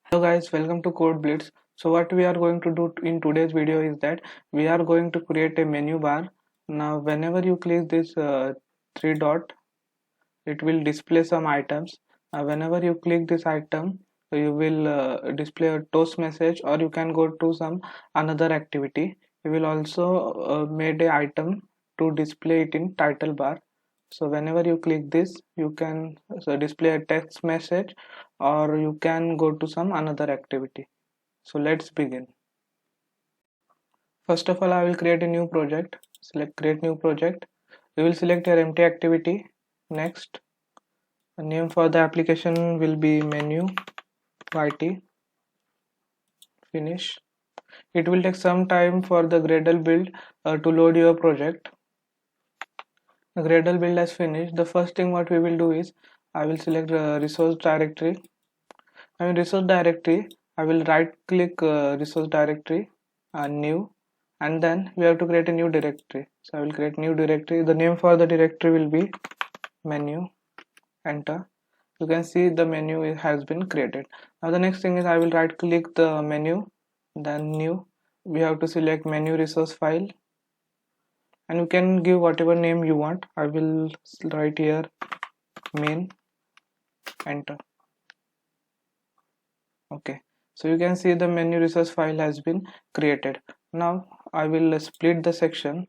Hello guys, welcome to Code Blitz. So what we are going to do in today's video is that we are going to create a menu bar. Now whenever you click this three dot, it will display some items. Whenever you click this item, you will display a toast message, or you can go to some another activity. You will also made a item to display it in title bar. So whenever you click this, you can display a text message, or you can go to some another activity. So let's begin. First of all, I will create a new project. Select create new project. You will select your empty activity. Next, the name for the application will be menu YT. Finish. It will take some time for the Gradle build to load your project. The Gradle build has finished. The first thing what we will do is I will select resource directory. In resource directory, I will right click resource directory and new, and then we have to create a new directory. So I will create new directory. The name for the directory will be menu. Enter. You can see the menu has been created. Now the next thing is I will right click the menu, then new. We have to select menu resource file, and you can give whatever name you want. I will write here main. Enter. Okay, so you can see the menu resource file has been created. Now I will split the section.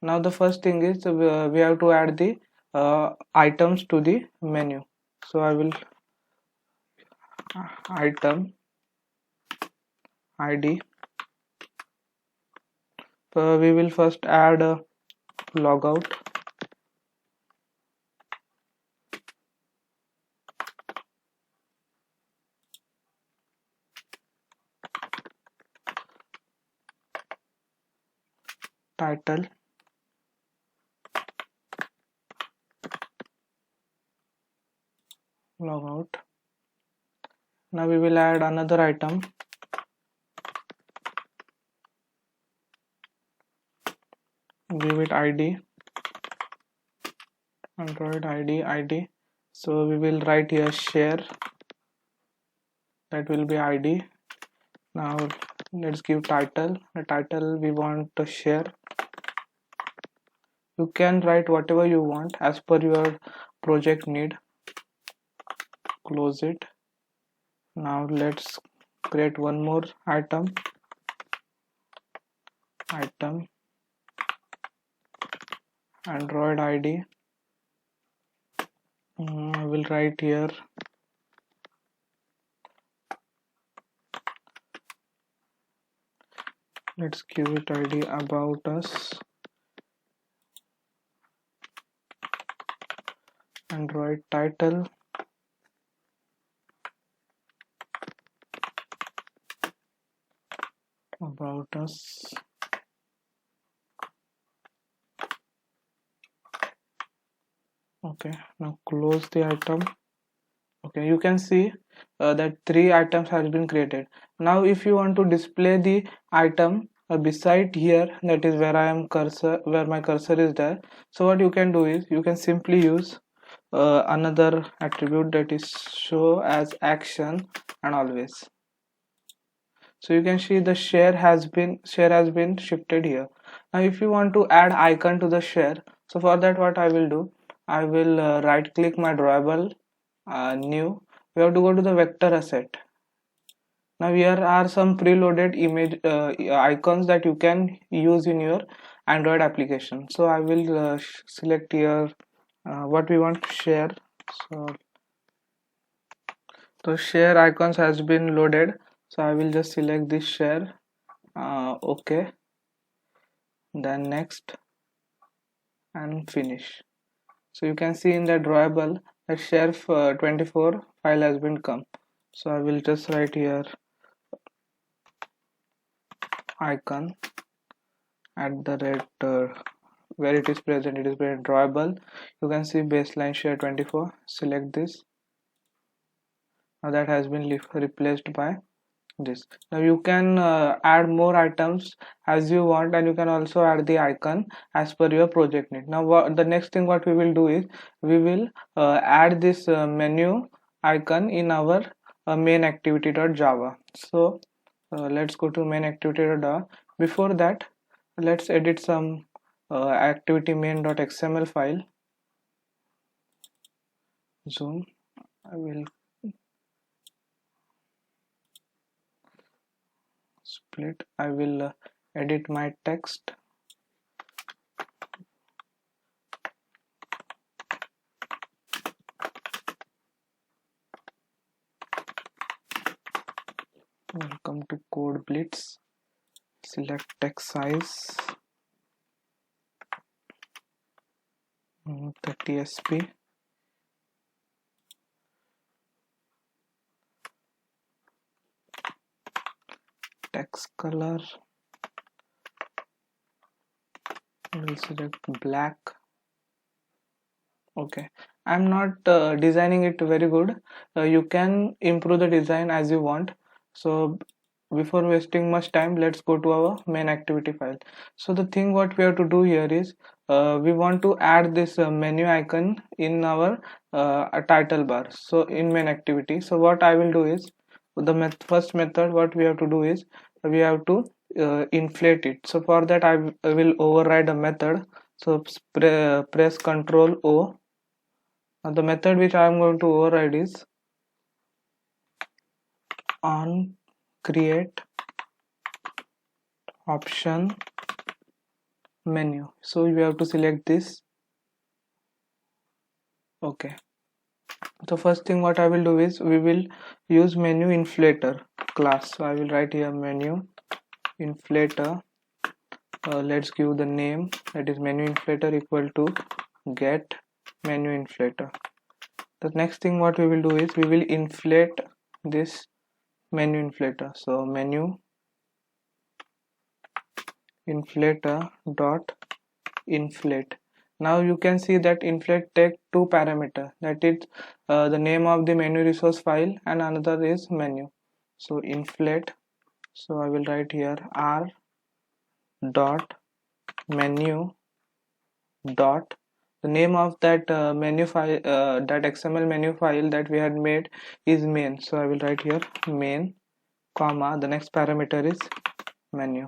Now the first thing is we have to add the items to the menu. So I will item id. We will first add a logout. Title. Logout. Now we will add another item. Give it id. Android id. So we will write here share. That will be id. Now let's give title. The title we want to share. You can write whatever you want as per your project need. Close it. Now let's create one more item. Android id. I will write here let's give it id about us. Android title. About us. Okay, now close the item. Okay, you can see that 3 items has been created. Now if you want to display the item beside here, that is where where my cursor is there. So what you can do is you can simply use another attribute, that is show as action and always. So you can see the share has been shifted here. Now if you want to add icon to the share, so for that what I will do, I will right click my drawable, new. We have to go to the vector asset. Now here are some preloaded image icons that you can use in your Android application. So I will select here what we want to share. So the share icons has been loaded. So I will just select this share. Okay, then next and finish. So you can see in the drawable that share 24 file has been come. So I will just write here icon at the rate where it is present, it is very drawable. You can see baseline share 24. Select this. Now that has been replaced by this. Now you can add more items as you want, and you can also add the icon as per your project need. Now the next thing what we will do is we will add this menu icon in our main activity.java. So let's go to main activity.java. Before that, let's edit some activity main.xml file. Zoom. I will split. I will edit my text. Welcome to Code Blitz. Select text size 30 sp. Text color, we'll select black. Okay, I'm not designing it very good. You can improve the design as you want. So before wasting much time, let's go to our main activity file. So the thing what we have to do here is we want to add this menu icon in our title bar, so in main activity. So what I will do is first method what we have to do is we have to inflate it. So for that I will override a method. So press Ctrl O. Now the method which I am going to override is on create option menu. So you have to select this. Okay, the first thing what I will do is we will use menu inflator class. So I will write here menu inflator. Let's give the name, that is menu inflator equal to get menu inflator. The next thing what we will do is we will inflate this menu inflator. So menu inflator dot inflate. Now you can see that inflate take two parameter, that is the name of the menu resource file and another is menu. So inflate, so I will write here r dot menu dot the name of that menu file, that xml menu file that we had made is main. So I will write here main comma the next parameter is menu,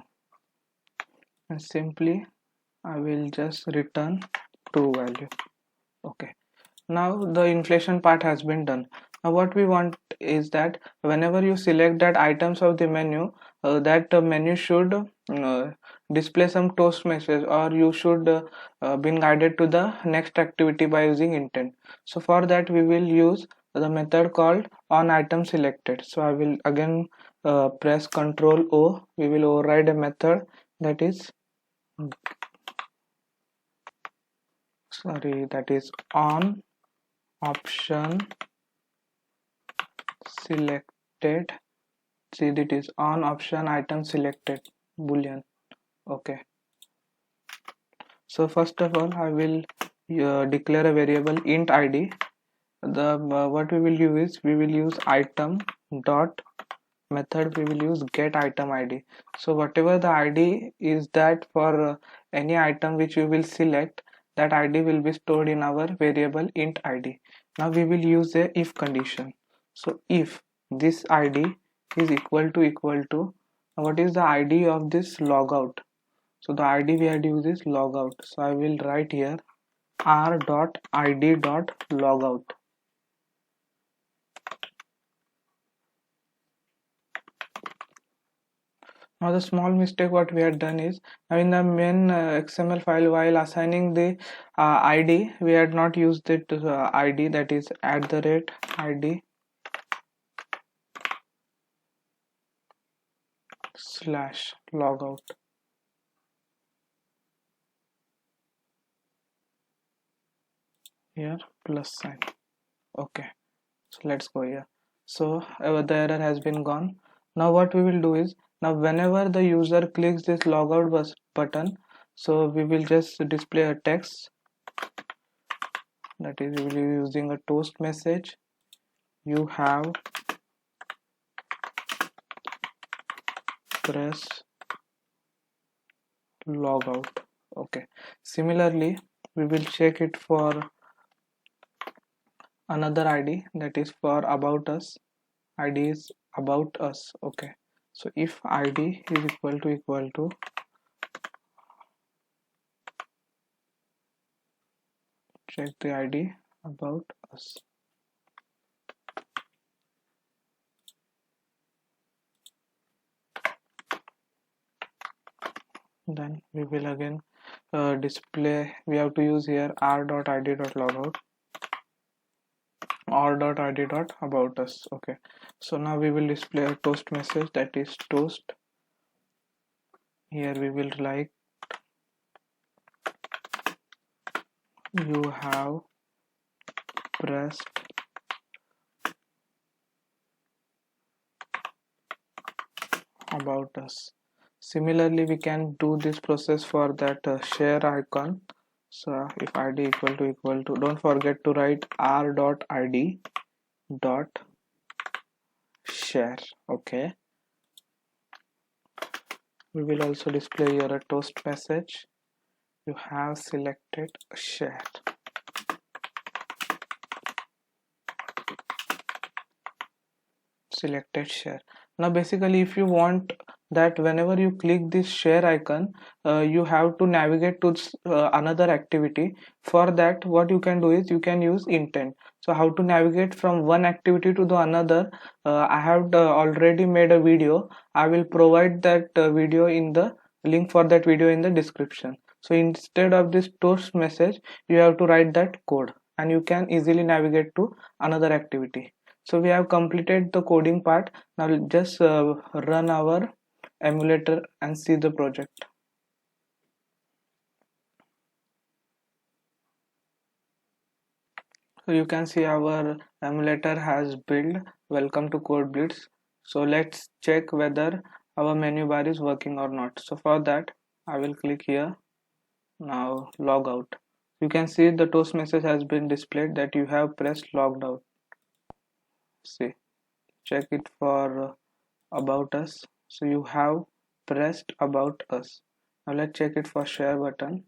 and simply I will just return true value. Okay, now the inflation part has been done. Now what we want is that whenever you select that items of the menu, that menu should display some toast message, or you should be guided to the next activity by using intent. So for that we will use the method called on item selected. So I will again press Ctrl O. We will override a method that is on option selected. See, it is on option item selected boolean. Okay, so first of all I will declare a variable int id. The what we will use is we will use item dot method, we will use get item id. So whatever the id is, that for any item which we will select, that id will be stored in our variable int id. Now we will use a if condition. So if this id is equal to what is the id of this logout. So the id we had used is logout. So I will write here r dot id dot logout. Now the small mistake what we had done is, now in the main XML file, while assigning the ID, we had not used it ID, that is @ID slash logout. Here plus sign. Okay, so let's go here. So the error has been gone. Now what we will do is, now whenever the user clicks this logout button, so we will just display a text, that is we will be using a toast message. You have press logout. Okay, similarly we will check it for another id, that is for about us. id is about us. Okay, so if id is equal to check the id about us, then we will again display. We have to use here r.id.logout r.id.about us. Okay, so now we will display a toast message, that is toast. Here we will like you have pressed about us. Similarly, we can do this process for that share icon. So if id equal to, don't forget to write r.id dot share. Okay, we will also display here a toast message, you have selected share. Selected share. Now basically, if you want that whenever you click this share icon, you have to navigate to another activity. For that, what you can do is you can use intent. So how to navigate from one activity to the another, I have already made a video. I will provide that video in the link for that video in the description. So instead of this toast message, you have to write that code and you can easily navigate to another activity. So we have completed the coding part. Now just run our emulator and see the project. So you can see our emulator has built. Welcome to CodeBlitz. So let's check whether our menu bar is working or not. So for that, I will click here. Now log out. You can see the toast message has been displayed that you have pressed logged out. See, check it for about us. So you have pressed about us. Now let's check it for share button.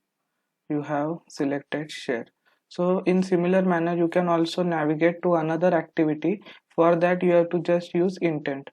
You have selected share. So in similar manner, you can also navigate to another activity. For that, you have to just use intent.